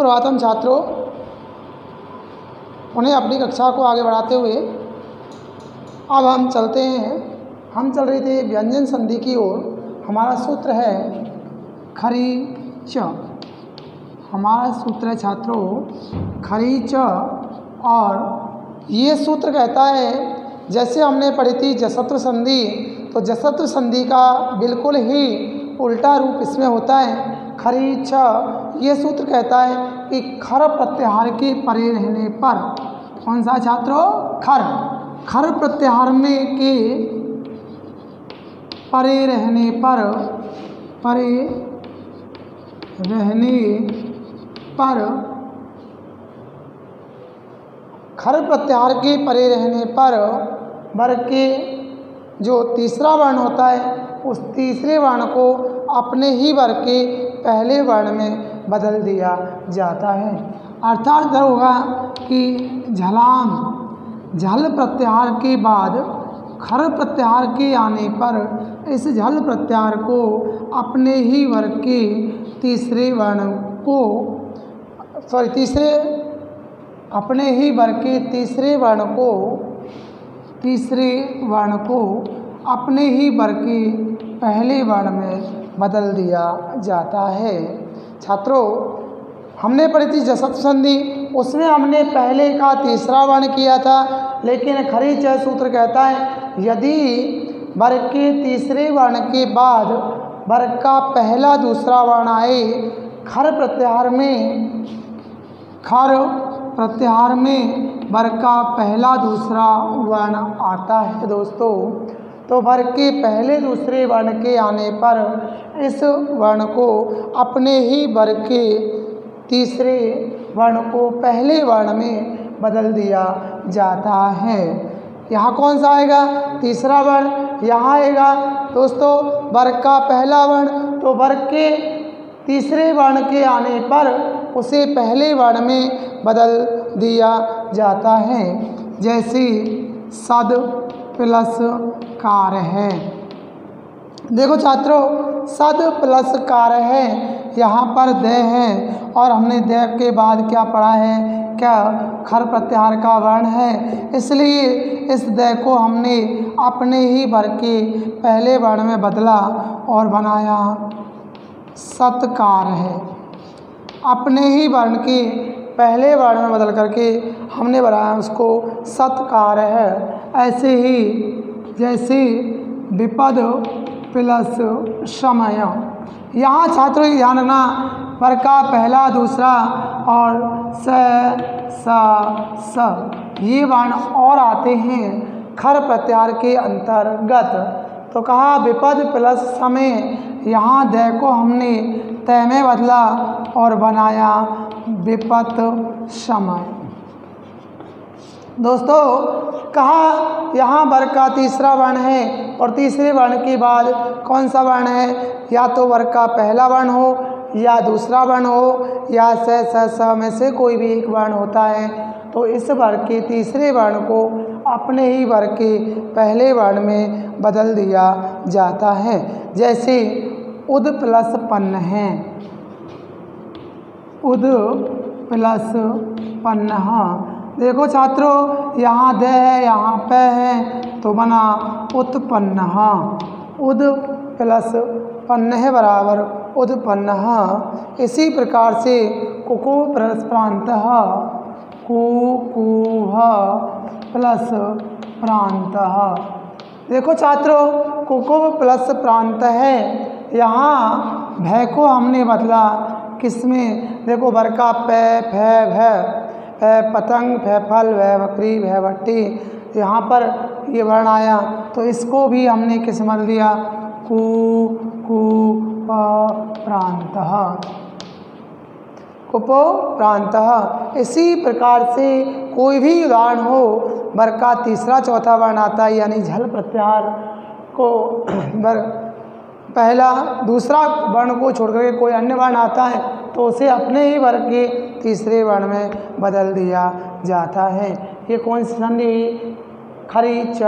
सुप्रभातम छात्रों। उन्हें अपनी कक्षा को आगे बढ़ाते हुए अब हम चलते हैं। हम चल रहे थे व्यंजन संधि की ओर। हमारा सूत्र है खरी च। हमारा सूत्र है छात्रों खरी च। और ये सूत्र कहता है, जैसे हमने पढ़ी थी जसत्व संधि, तो जसत्व संधि का बिल्कुल ही उल्टा रूप इसमें होता है खरी छ। ये सूत्र कहता है कि खर प्रत्याहार के परे रहने पर, कौन सा छात्रों, खर प्रत्याहार में के परे रहने पर, खर प्रत्याहार के परे रहने पर वर्ग के जो तीसरा वर्ण होता है उस तीसरे वर्ण को अपने ही वर्ग के पहले वर्ण में बदल दिया जाता है। अर्थात होगा कि झल प्रत्याहार के बाद खर प्रत्याहार के आने पर इस झल प्रत्याहार को अपने ही वर्ग के तीसरे वर्ण को अपने ही वर्ग के तीसरे वर्ण को अपने ही वर्ग के पहले वर्ण में बदल दिया जाता है। छात्रों, हमने पढ़ी थी जसत्व संधि, उसमें हमने पहले का तीसरा वर्ण किया था, लेकिन खरी च सूत्र कहता है यदि वर्ग के तीसरे वर्ण के बाद वर्ग का पहला दूसरा वर्ण आए, खर प्रत्याहार में वर्ग का पहला दूसरा वर्ण आता है दोस्तों, तो वर्ग के पहले दूसरे वर्ण के आने पर इस वर्ण को अपने ही वर्ग के तीसरे वर्ण को पहले वर्ण में बदल दिया जाता है। यहाँ कौन सा आएगा, तीसरा वर्ण यहाँ आएगा दोस्तों, वर्ग का पहला वर्ण, तो वर्ग के तीसरे वर्ण के आने पर उसे पहले वर्ण में बदल दिया जाता है। जैसे सद प्लस कार है। देखो छात्रों, सद प्लस कार है, यहाँ पर द है और हमने द के बाद क्या पढ़ा है, क्या खर प्रत्याहार का वर्ण है, इसलिए इस द को हमने अपने ही वर्ग के पहले वर्ण में बदला और बनाया सत्कार है। अपने ही वर्ण के पहले वर्ण में बदल करके हमने बनाया उसको सत्कार है। ऐसे ही जैसे विपद प्लस समय, यहाँ छात्रों की ध्यान रखना, वर्ग का पहला दूसरा और स ये वर्ण और आते हैं खर प्रत्याहार के अंतर्गत। तो कहा विपद प्लस समय, यहाँ द को हमने तय में बदला और बनाया विपत समय। दोस्तों, कहा यहाँ वर्ग का तीसरा वर्ण है और तीसरे वर्ण के बाद कौन सा वर्ण है, या तो वर्ग का पहला वर्ण हो या दूसरा वर्ण हो या स में से कोई भी एक वर्ण होता है, तो इस वर्ग के तीसरे वर्ण को अपने ही वर्ग के पहले वर्ण में बदल दिया जाता है। जैसे उद प्लस पन्न है, उद प्लस पन्न। देखो छात्रों, यहाँ द है यहाँ प है तो बना उत्पन्न। उद प्लस पन्न है बराबर उत्पन्न। इसी प्रकार से कुकु प्लस प्रांत, कुकुह प्लस प्रांत। देखो छात्रों, कुकुह प्लस प्रांत है, यहाँ भय को हमने बदला किसमें, देखो वर्ग का पै फै भय, पतंग भय फल भय बकरी भय भट्टी, यहाँ पर ये वर्ण आया तो इसको भी हमने किस बदल दिया, कु प्रांत, कुपो प्रांत। इसी प्रकार से कोई भी उदाहरण हो, वर्ग का तीसरा चौथा वर्ण आता है, यानी झल प्रत्याहार को वर्ग पहला दूसरा वर्ण को छोड़कर के कोई अन्य वर्ण आता है तो उसे अपने ही वर्ग के तीसरे वर्ण में बदल दिया जाता है। ये कौन सी संधि, खरी च,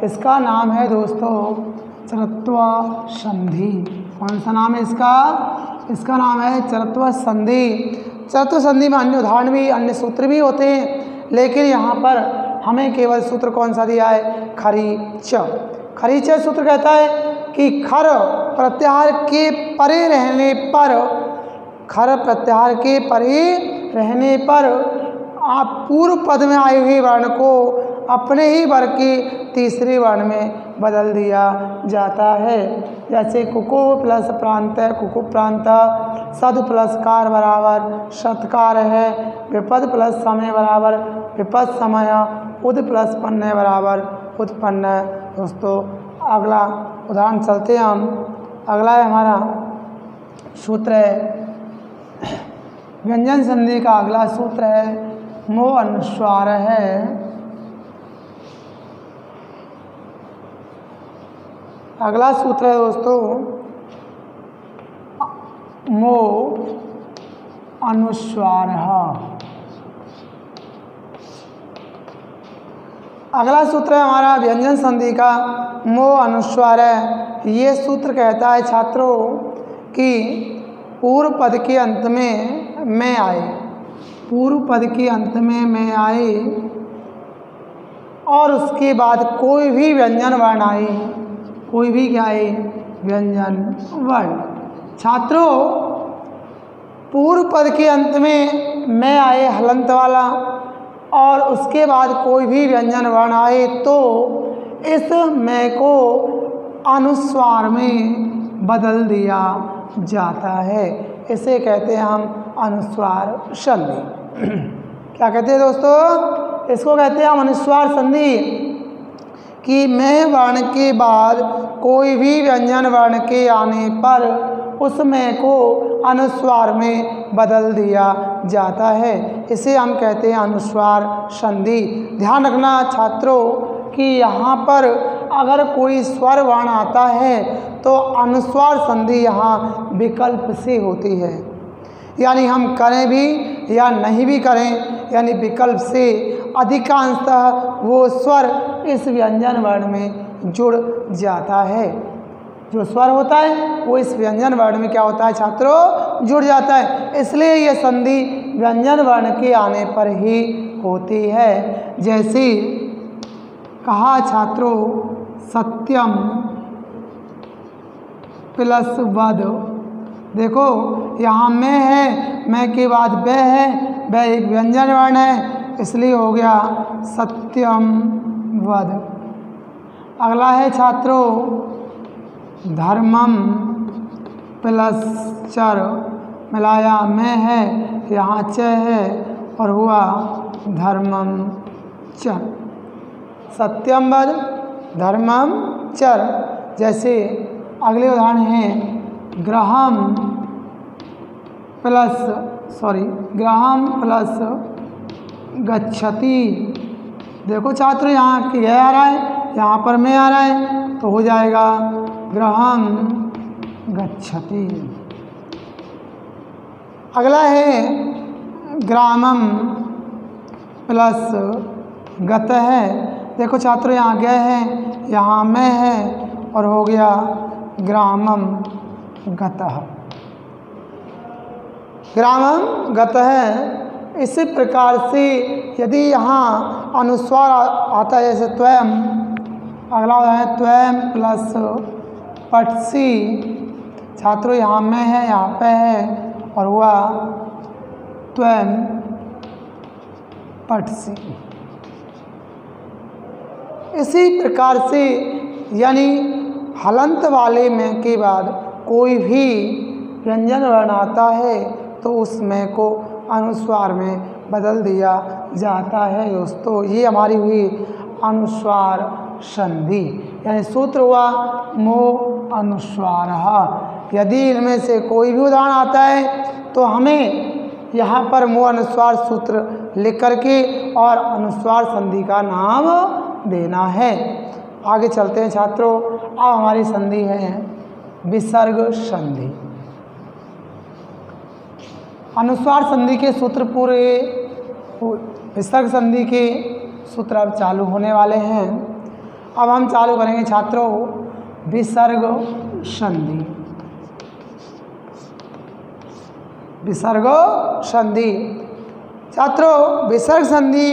इसका नाम है दोस्तों चरत्व संधि। कौन सा नाम है इसका, इसका नाम है चरत्व संधि। चतुर्थ संधि में अन्य उदाहरण भी, अन्य सूत्र भी होते हैं, लेकिन यहाँ पर हमें केवल सूत्र कौन सा दिया है? खरीच। खरीच सूत्र कहता है कि खर प्रत्याहार के परे रहने पर, खर प्रत्याहार के परे रहने पर आप पूर्व पद में आए हुए वर्ण को अपने ही वर्ग के तीसरे वर्ण में बदल दिया जाता है। जैसे कुकु प्लस प्रांत, कुकु प्रांत, सद प्लस कार बराबर सत्कार है, विपद प्लस समय बराबर विपद समय, उद प्लस पन्न बराबर उत्पन्न। दोस्तों अगला उदाहरण चलते हैं हम। अगला है हमारा सूत्र है व्यंजन संधि का। अगला सूत्र है मो अनुस्वार है। अगला सूत्र है दोस्तों मो अनुस्वार। अगला सूत्र है हमारा व्यंजन संधि का मो अनुस्वार है। ये सूत्र कहता है छात्रों कि पूर्व पद के अंत में मैं आए, पूर्व पद के अंत में मैं आए और उसके बाद कोई भी व्यंजन वर्ण आए, कोई भी क्या है? व्यंजन वर्ण। छात्रों पूर्व पद के अंत में मैं आए हलंत वाला और उसके बाद कोई भी व्यंजन वर्ण आए तो इस मैं को अनुस्वार में बदल दिया जाता है। इसे कहते हैं हम अनुस्वार संधि। क्या कहते हैं दोस्तों? इसको कहते हैं हम अनुस्वार संधि कि मैं वर्ण के बाद कोई भी व्यंजन वर्ण के आने पर उस मैं को अनुस्वार में बदल दिया जाता है। इसे हम कहते हैं अनुस्वार संधि। ध्यान रखना छात्रों कि यहाँ पर अगर कोई स्वर वर्ण आता है तो अनुस्वार संधि यहाँ विकल्प से होती है, यानी हम करें भी या नहीं भी करें, यानी विकल्प से अधिकांशतः वो स्वर इस व्यंजन वर्ण में जुड़ जाता है। जो स्वर होता है वो इस व्यंजन वर्ण में क्या होता है छात्रों? जुड़ जाता है। इसलिए ये संधि व्यंजन वर्ण के आने पर ही होती है। जैसे कहा छात्रों सत्यम प्लस वद। देखो यहाँ मैं है, मैं के बाद वह है, वह एक व्यंजन वर्ण है, इसलिए हो गया सत्यम वद। अगला है छात्रों धर्मम प्लस चर, मिलाया मैं है, यहाँ च है और हुआ धर्मम चर। सत्यम वद धर्मम चर। जैसे अगले उदाहरण हैं ग्रहम प्लस गच्छति। देखो छात्र यहाँ की है आ रहा है, यहाँ पर मैं आ रहा है तो हो जाएगा ग्रहम गच्छति। अगला है ग्रामम प्लस गत है। देखो छात्र यहाँ गए हैं, यहाँ मैं है और हो गया ग्रामम गतः। ग्रामम गतः। इसी प्रकार से यदि यहाँ अनुस्वार आता है जैसे त्वयं, अगला है त्वयं प्लस पटसी। छात्रों यहाँ मैं है, यहाँ पे है और हुआ त्वयं पटसी। इसी प्रकार से यानी हलंत वाले में के बाद कोई भी व्यंजन वर्ण आता है तो उस में को अनुस्वार में बदल दिया जाता है। दोस्तों ये हमारी हुई अनुस्वार संधि, यानी सूत्र हुआ मो अनुस्वार। यदि इनमें से कोई भी उदाहरण आता है तो हमें यहाँ पर मो अनुस्वार सूत्र लिख करके और अनुस्वार संधि का नाम देना है। आगे चलते हैं छात्रों। अब हमारी संधि है विसर्ग संधि। अनुस्वार संधि के सूत्र पूरे, विसर्ग संधि के सूत्र अब चालू होने वाले हैं। अब हम चालू करेंगे छात्रों विसर्ग संधि। विसर्ग संधि। छात्रों, विसर्ग संधि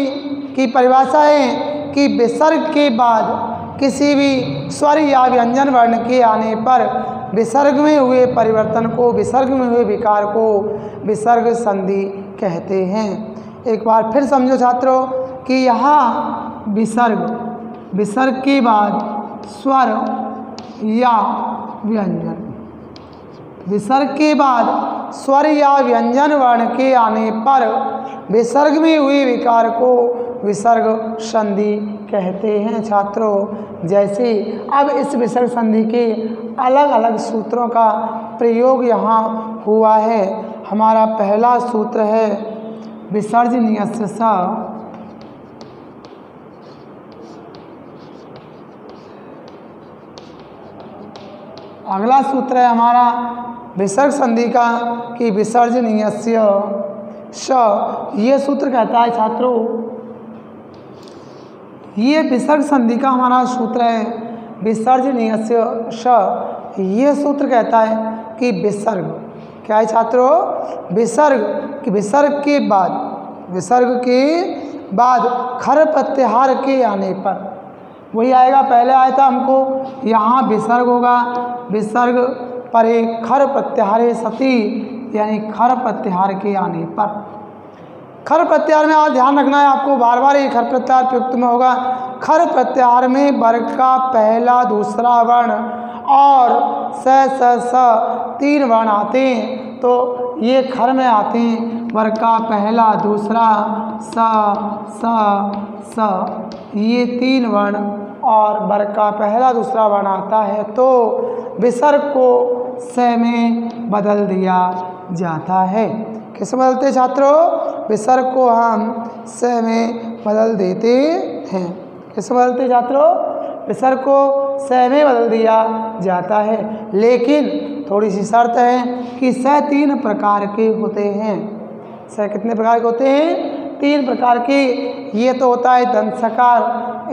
की परिभाषा है कि विसर्ग के बाद किसी भी स्वर या व्यंजन वर्ण के आने पर विसर्ग में हुए परिवर्तन को, विसर्ग में हुए विकार को विसर्ग संधि कहते हैं। एक बार फिर समझो छात्रों कि यहाँ विसर्ग के बाद स्वर या व्यंजन, विसर्ग के बाद स्वर या व्यंजन वर्ण के आने पर विसर्ग में हुए विकार को विसर्ग संधि कहते हैं। छात्रों, जैसे अब इस विसर्ग संधि के अलग अलग सूत्रों का प्रयोग यहाँ हुआ है। हमारा पहला सूत्र है विसर्जनीयस्य स। अगला सूत्र है हमारा विसर्ग संधि का कि विसर्जनीयस्य श। ये सूत्र कहता है छात्रों, ये विसर्ग संधि का हमारा सूत्र है विसर्जनीयस्य श। ये सूत्र कहता है कि विसर्ग क्या है छात्रों, विसर्ग के बाद खर प्रत्याहार के आने पर, वही आएगा, पहले आया था हमको यहाँ विसर्ग होगा, विसर्ग पर एक खर प्रत्याहारे सती, यानी खर प्रत्याहार के आने पर। खर प्रत्याहार में आज ध्यान रखना है आपको, बार बार ये खर प्रत्याहार प्रयुक्त में होगा। खर प्रत्याहार में वर्ग का पहला दूसरा वर्ण और स तीन वर्ण आते हैं, तो ये खर में आते हैं। वर्ग का पहला दूसरा स ये तीन वर्ण और वर्ग का पहला दूसरा वर्ण आता है, तो विसर्ग को स में बदल दिया जाता है। किस बदलते हैं छात्रों, विसर्ग को हम स में बदल देते हैं। किस बदलते छात्रों, विसर्ग को स में बदल दिया जाता है। लेकिन थोड़ी सी शर्त है कि स तीन प्रकार के होते हैं। स कितने प्रकार के होते हैं, तीन प्रकार के। ये तो होता है दंत सकार,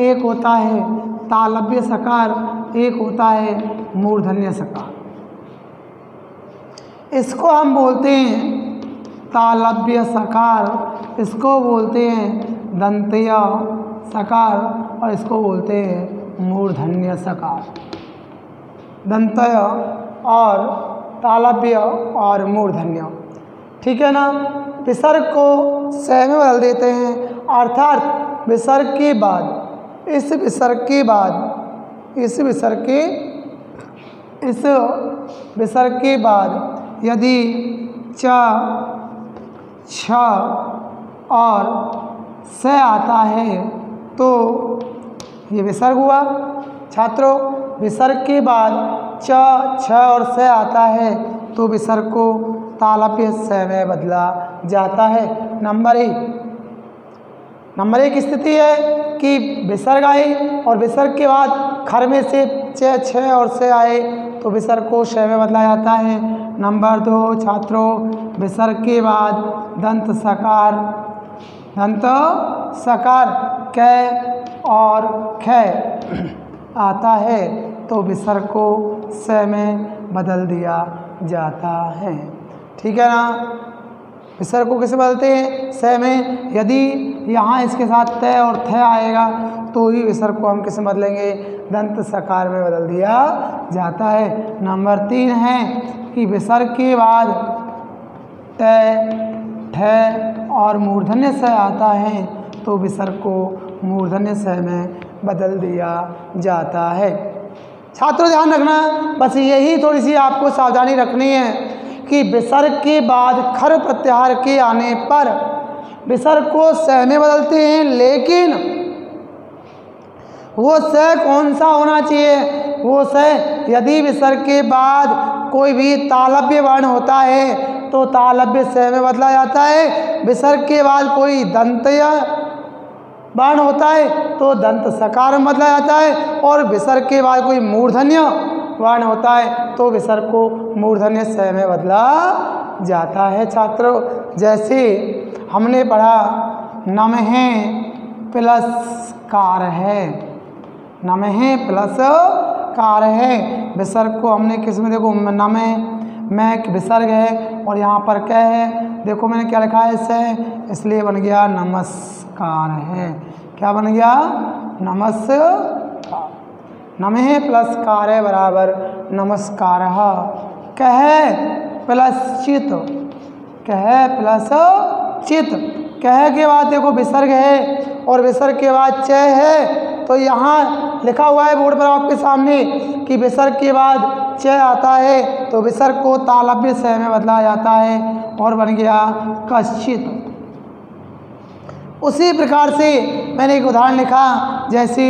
एक होता है तालव्य सकार, एक होता है मूर्धन्य सकार। इसको हम बोलते हैं तालव्य सकार, इसको बोलते हैं दंत्य सकार और इसको बोलते हैं मूर्धन्य सकार। दंत्य और तालव्य और मूर्धन्य, ठीक है ना। विसर्ग को स में बदल देते हैं, अर्थात विसर्ग के बाद इस विसर्ग के बाद यदि च छ और स आता है तो ये विसर्ग हुआ। छात्रों, विसर्ग के बाद च छ और स आता है तो विसर्ग को तालव्य स में बदला जाता है। नंबर एक स्थिति है कि विसर्ग आए और विसर्ग के बाद खर में से च छ और स आए तो विसर्ग को श में बदला जाता है। नंबर 2 छात्रों, विसर्ग के बाद दंत सकार क और ख आता है तो विसर्ग को स में बदल दिया जाता है। ठीक है ना। विसर्ग को किसे बदलते हैं, स में। यदि यहाँ इसके साथ त और थ आएगा तो ही विसर्ग को हम किसे बदलेंगे, दंत सकार में बदल दिया जाता है। नंबर 3 है कि विसर्ग के बाद त ठ और मूर्धन्य स आता है तो विसर्ग को मूर्धन्य स में बदल दिया जाता है। छात्रों ध्यान रखना, बस यही थोड़ी सी आपको सावधानी रखनी है कि विसर्ग के बाद खर प्रत्याहार के आने पर विसर्ग को स में बदलते हैं, लेकिन वो स कौन सा होना चाहिए, वो स यदि विसर्ग के बाद कोई भी तालव्य वर्ण होता है तो तालव्य स में बदला जाता है। विसर्ग के बाद कोई दंत्य वर्ण होता है तो दंत सकार में बदला जाता है, और विसर्ग के बाद कोई मूर्धन्य वर्ण होता है तो विसर्ग को मूर्धन्य स में बदला जाता है। छात्रों, जैसे हमने पढ़ा नमः प्लस कार है, नमः प्लस कार है, विसर्ग को हमने किस में, देखो नमः मैं विसर्ग है और यहाँ पर क्या है, देखो मैंने क्या लिखा है इससे, इसलिए बन गया नमस्कार है। क्या बन गया, नमस्कार। नमः प्लस कार्य बराबर नमस्कार। कह प्लस चित, कह प्लस चित। कह के बाद देखो विसर्ग है और विसर्ग के बाद च है, तो यहाँ लिखा हुआ है बोर्ड पर आपके सामने कि विसर्ग के बाद च आता है तो विसर्ग को तालव्य स में बदला जाता है और बन गया कश्चित। उसी प्रकार से मैंने एक उदाहरण लिखा, जैसे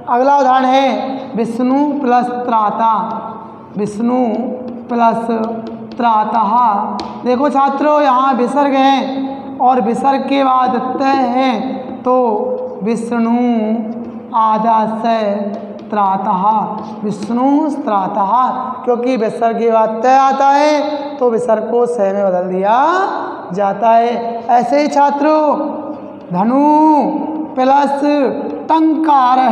अगला उदाहरण है विष्णु प्लस त्राता, विष्णु प्लस त्राता। देखो छात्रों यहाँ विसर्ग है और विसर्ग के बाद त है तो विष्णु आधा से त्रातः, विष्णु त्रातः। क्योंकि विसर्ग के बाद त आता है तो विसर्ग को स में बदल दिया जाता है। ऐसे ही छात्रों धनु प्लस टंकार है,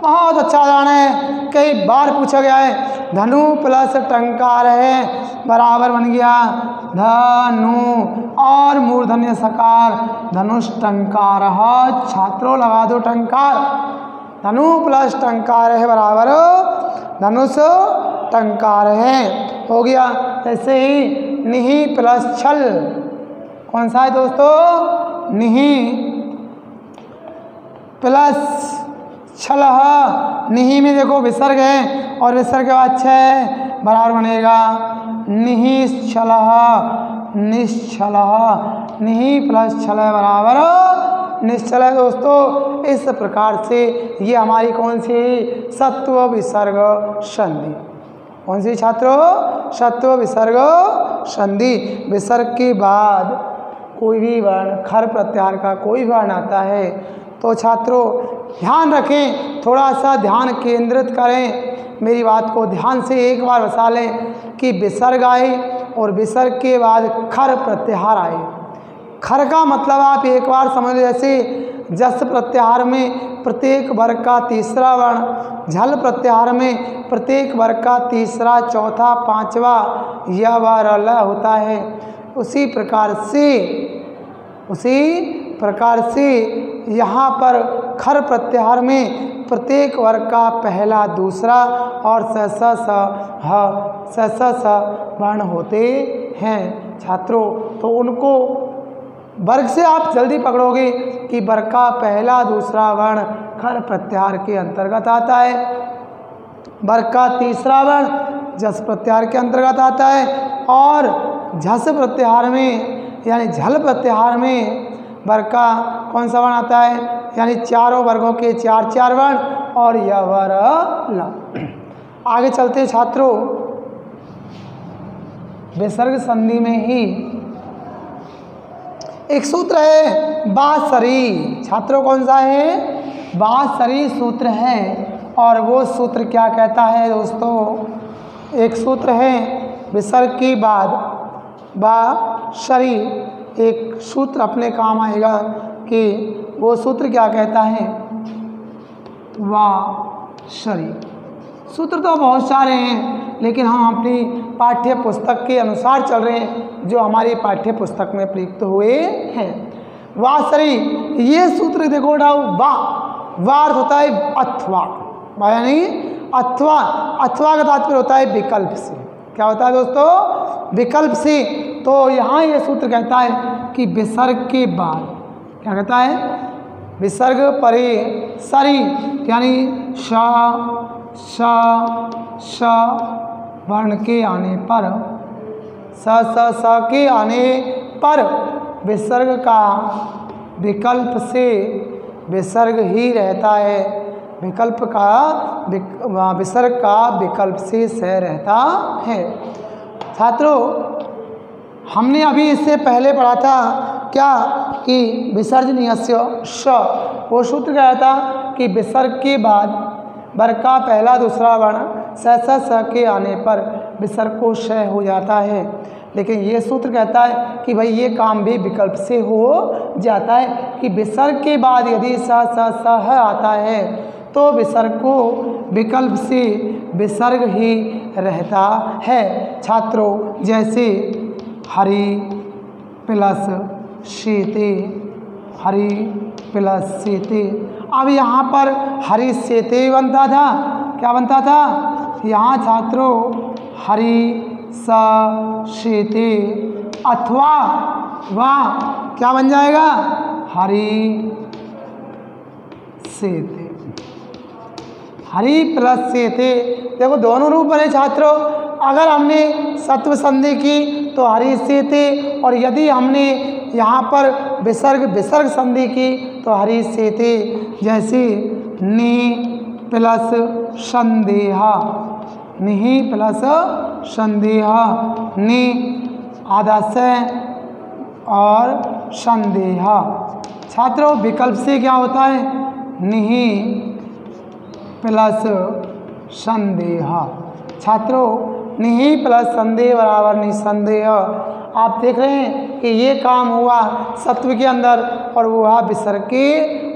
बहुत अच्छा उदाहरण है, कई बार पूछा गया है। धनु प्लस टंकार है बराबर बन गया धनु और मूर्धन्य सकार धनुष टंकार। छात्रों लगा दो टंकार, धनु प्लस टंकार है बराबर धनुष टंकार है, हो गया। ऐसे ही निहि प्लस छल, कौन सा है दोस्तों, निहि प्लस छल। निहि में देखो विसर्ग है और विसर्ग के बाद छह बराबर बनेगा निश्चल, निश्चल। निहि प्लस छल बराबर निश्चल है दोस्तों। इस प्रकार से ये हमारी कौन सी सत्व विसर्ग संधि, कौन सी छात्रों, सत्व विसर्ग संधि। विसर्ग के बाद कोई भी वर्ण खर प्रत्याहार का कोई वर्ण आता है तो छात्रों ध्यान रखें, थोड़ा सा ध्यान केंद्रित करें, मेरी बात को ध्यान से एक बार बसा लें कि विसर्ग आए और विसर्ग के बाद खर प्रत्याहार आए। खर का मतलब आप एक बार समझ लो, जैसे जस प्रत्याहार में प्रत्येक वर्ग का तीसरा वर्ण, झल प्रत्याहार में प्रत्येक वर्ग का तीसरा, चौथा, पांचवा य व र ल होता है। उसी प्रकार से यहाँ पर खर प्रत्याहार में प्रत्येक वर्ग का पहला, दूसरा और स वर्ण होते हैं छात्रों। तो उनको वर्ग से आप जल्दी पकड़ोगे कि वर्ग का पहला, दूसरा वर्ण खर प्रत्याहार के अंतर्गत आता है, वर्ग का तीसरा वर्ण जस प्रत्याहार के अंतर्गत आता है और झस प्रत्याहार में यानी झल प्रत्याहार में वर्ग का कौन सा वर्ण आता है, यानी चारों वर्गों के चार चार वर्ण और य व र ल। आगे चलते छात्रों, विसर्ग संधि में ही एक सूत्र है बासरी। छात्रों कौन सा है, बासरी सूत्र है। और वो सूत्र क्या कहता है दोस्तों, एक सूत्र है विसर्ग के बाद बासरी, एक सूत्र अपने काम आएगा कि वो सूत्र क्या कहता है, वासरी। सूत्र तो बहुत सारे हैं लेकिन हम अपनी पाठ्य पुस्तक के अनुसार चल रहे हैं जो हमारी पाठ्य पुस्तक में प्रयुक्त हुए हैं। वासरी ये सूत्र देखो वा अर्थ होता है अथवा, यानी अथवा, अथवा का तात्पर्य होता है विकल्प से। क्या होता है दोस्तों, विकल्प से। तो यहाँ ये सूत्र कहता है कि विसर्ग के बाद क्या कहता है, विसर्ग परे सरी यानी श वर्ण के आने पर, स के आने पर विसर्ग का विकल्प से विसर्ग ही रहता है, विकल्प का विसर्ग का विकल्प से स रहता है। छात्रों हमने अभी इससे पहले पढ़ा था क्या कि विसर्जनीयस्य श, वो सूत्र क्या था कि विसर्ग के बाद वर्ग का पहला, दूसरा वर्ण स के आने पर विसर्ग को श हो जाता है। लेकिन ये सूत्र कहता है कि भाई ये काम भी विकल्प से हो जाता है कि विसर्ग के बाद यदि स आता है तो विसर्ग को विकल्प से विसर्ग ही रहता है छात्रों। जैसे हरि प्लस सेते, हरि प्लस सेते। अब यहाँ पर हरि सेते बनता था, क्या बनता था? यहाँ छात्रों हरि स सेते, अथवा वाह क्या बन जाएगा? हरि सेते, हरि प्लस सेते। देखो दोनों रूप बने छात्रों। अगर हमने सत्व संधि की तो हरि सेते, और यदि हमने यहाँ पर विसर्ग संधि की तो हरि सेते। जैसे नि प्लस संदेहा, निहि प्लस संदेहा, नि आधा से और संदेहा। छात्रों विकल्प से क्या होता है? निहि प्लस संदेहा। छात्रों निहि प्लस संदेह बराबर निसंदेह। आप देख रहे हैं कि ये काम हुआ सत्व के अंदर और वो हुआ विसर्ग के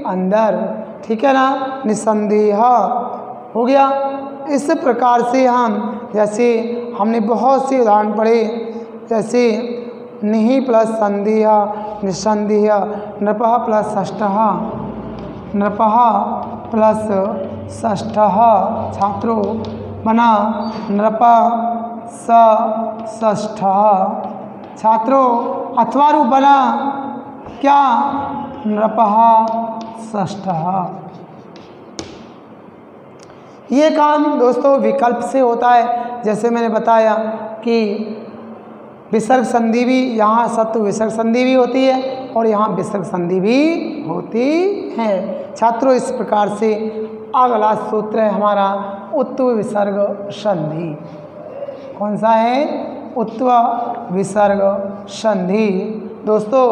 अंदर, ठीक है ना? निसंदेह हो गया। इस प्रकार से हम, जैसे हमने बहुत से उदाहरण पढ़े, जैसे निहि प्लस संदेह निसंदेह, नृपः प्लस षष्ठः, नृपः प्लस षष्ठः। छात्रों बना नृपः षष्ठः। छात्रों अथवा रूप बना क्या? नृपः षष्ठः। ये काम दोस्तों विकल्प से होता है। जैसे मैंने बताया कि विसर्ग संधि भी, यहाँ सत्व विसर्ग संधि भी होती है और यहाँ विसर्ग संधि भी होती है। छात्रों इस प्रकार से अगला सूत्र है हमारा उत्व विसर्ग संधि। कौन सा है? उत्व विसर्ग संधि। दोस्तों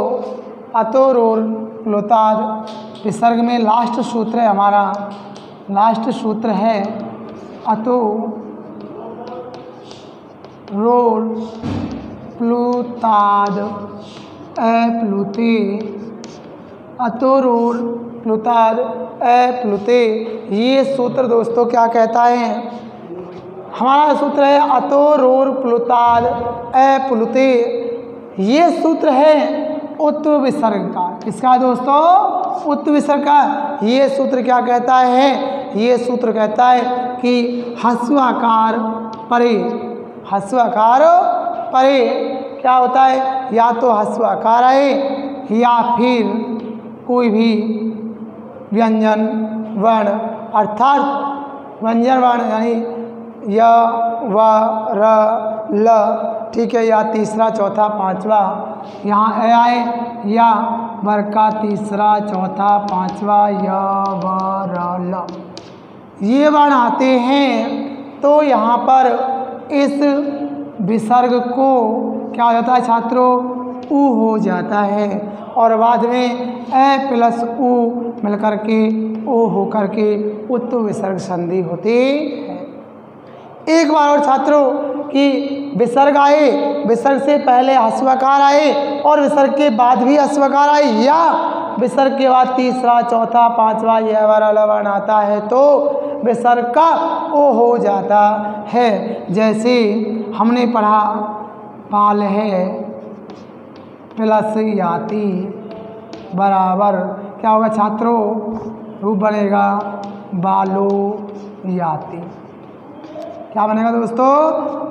अतो रोर प्लुताद विसर्ग में लास्ट सूत्र है हमारा, लास्ट सूत्र है अतो रोर प्लुताद अप्लुते, अतो रोर प्लुताद अप्लुते। ये सूत्र दोस्तों क्या कहता है? हमारा सूत्र है अतो रोर प्लुताद अप्लुते। ये सूत्र है उत्व विसर्ग का। किसका दोस्तों? उत्व विसर्ग का। ये सूत्र क्या कहता है? ये सूत्र कहता है कि ह्रस्वाकार परे, ह्रस्वाकार परे क्या होता है? या तो ह्रस्वाकार आए या फिर कोई भी व्यंजन वर्ण, अर्थात व्यंजन वर्ण यानी य व र ल, ठीक है, या तीसरा चौथा पांचवा यहाँ ए आए, या वर्ग का तीसरा चौथा पांचवा य व र ल, ये वर्ण आते हैं तो यहाँ पर इस विसर्ग को क्या हो जाता है छात्रों? उ हो जाता है और बाद में ए प्लस उ मिलकर के ओ हो करके उत्व विसर्ग संधि होती है। एक बार और छात्रों कि विसर्ग आए, विसर्ग से पहले ह्रस्वकार आए और विसर्ग के बाद भी ह्रस्वकार आए, या विसर्ग के बाद तीसरा चौथा पांचवा यह वाला वर्ण आता है तो विसर्ग का ओ हो जाता है। जैसे हमने पढ़ा पाल है प्लस याति बराबर क्या होगा छात्रों? रूप बनेगा बालो याति। क्या बनेगा दोस्तों?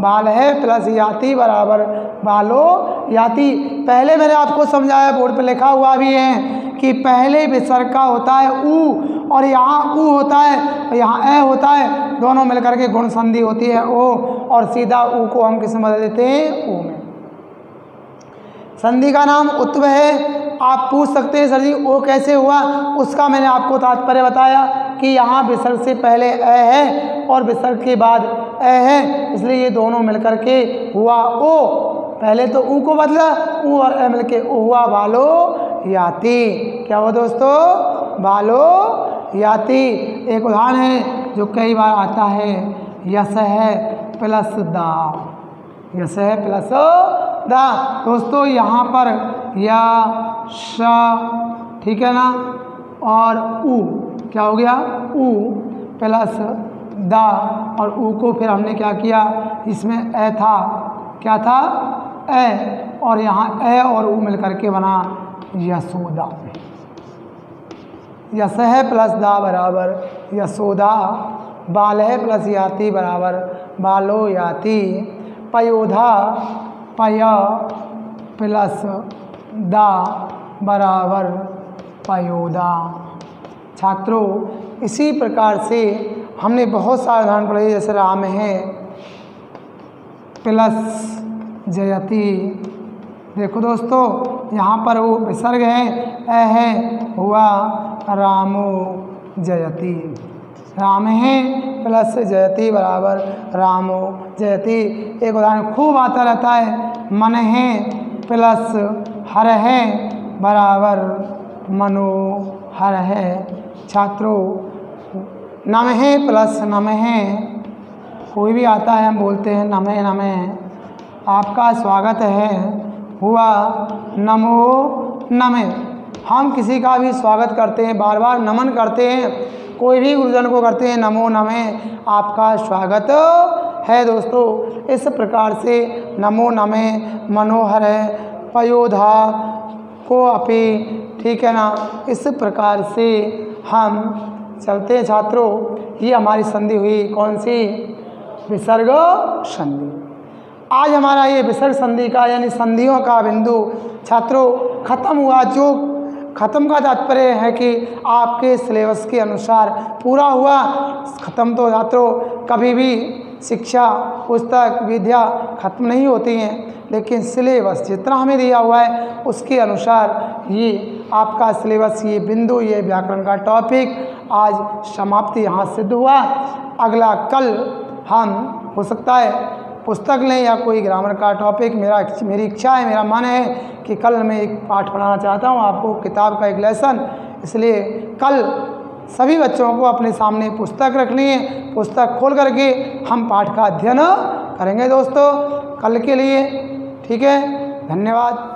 बाल है प्लस याति बराबर बालो याति। पहले मैंने आपको समझाया, बोर्ड पे लिखा हुआ भी है कि पहले विसर्ग का होता है उ और यहाँ उ होता है और यहाँ ए होता है, दोनों मिलकर के गुण संधि होती है ओ, और सीधा उ को हम किस में बदल देते हैं? उ में। संधि का नाम उत्व है। आप पूछ सकते हैं सर जी ओ कैसे हुआ? उसका मैंने आपको तात्पर्य बताया कि यहाँ विसर्ग से पहले ए है और विसर्ग के बाद ए है, इसलिए ये दोनों मिलकर के हुआ ओ। पहले तो ऊ को बदला, ऊ और ए मिलके ओ हुआ बालो याति। क्या हुआ दोस्तों? बालो याति। एक उदाहरण है जो कई बार आता है, यस है प्लस दा, यस है प्लस दा। दोस्तों यहाँ पर या श, ठीक है ना, और उ क्या हो गया? उ प्लस दा और ऊ को फिर हमने क्या किया, इसमें ए था, क्या था, ए, और यहाँ ए और ऊ मिलकर के बना यशोदा। यश है प्लस दा बराबर यशोदा, बाल है प्लस याति बराबर बालो याति, पयोधा, पय प्लस दा बराबर पयोदा। छात्रों, इसी प्रकार से हमने बहुत सारे उदाहरण पढ़े, जैसे राम है प्लस जयति। देखो दोस्तों, यहाँ पर वो विसर्ग है, ए है, हुआ रामो जयति। राम है प्लस जयति बराबर रामो जयति। एक उदाहरण खूब आता रहता है, मन है प्लस हर है बराबर मनो हर है। छात्रों, नम है प्लस नम है, कोई भी आता है हम बोलते हैं नमे नमे, आपका स्वागत है, हुआ नमो नमे। हम किसी का भी स्वागत करते हैं, बार बार नमन करते हैं, कोई भी गुरुजन को करते हैं नमो नमे, आपका स्वागत है। दोस्तों, इस प्रकार से नमो नमे मनोहर है, पयोधा को अपी, ठीक है ना, इस प्रकार से हम चलते हैं। छात्रों, ये हमारी संधि हुई, कौन सी, विसर्ग संधि। आज हमारा ये विसर्ग संधि का यानी संधियों का बिंदु छात्रों खत्म हुआ। जो खत्म का तात्पर्य है कि आपके सिलेबस के अनुसार पूरा हुआ। खत्म तो छात्रों कभी भी शिक्षा, पुस्तक, विद्या खत्म नहीं होती हैं, लेकिन सिलेबस जितना हमें दिया हुआ है उसके अनुसार ये आपका सिलेबस, ये बिंदु, ये व्याकरण का टॉपिक आज समाप्ति यहाँ सिद्ध हुआ। अगला कल हम हो सकता है पुस्तक लें या कोई ग्रामर का टॉपिक। मेरी इच्छा है, मेरा मन है कि कल मैं एक पाठ पढ़ाना चाहता हूँ आपको, किताब का एक लेसन। इसलिए कल सभी बच्चों को अपने सामने पुस्तक रखनी है, पुस्तक खोल करके हम पाठ का अध्ययन करेंगे दोस्तों कल के लिए। ठीक है, धन्यवाद।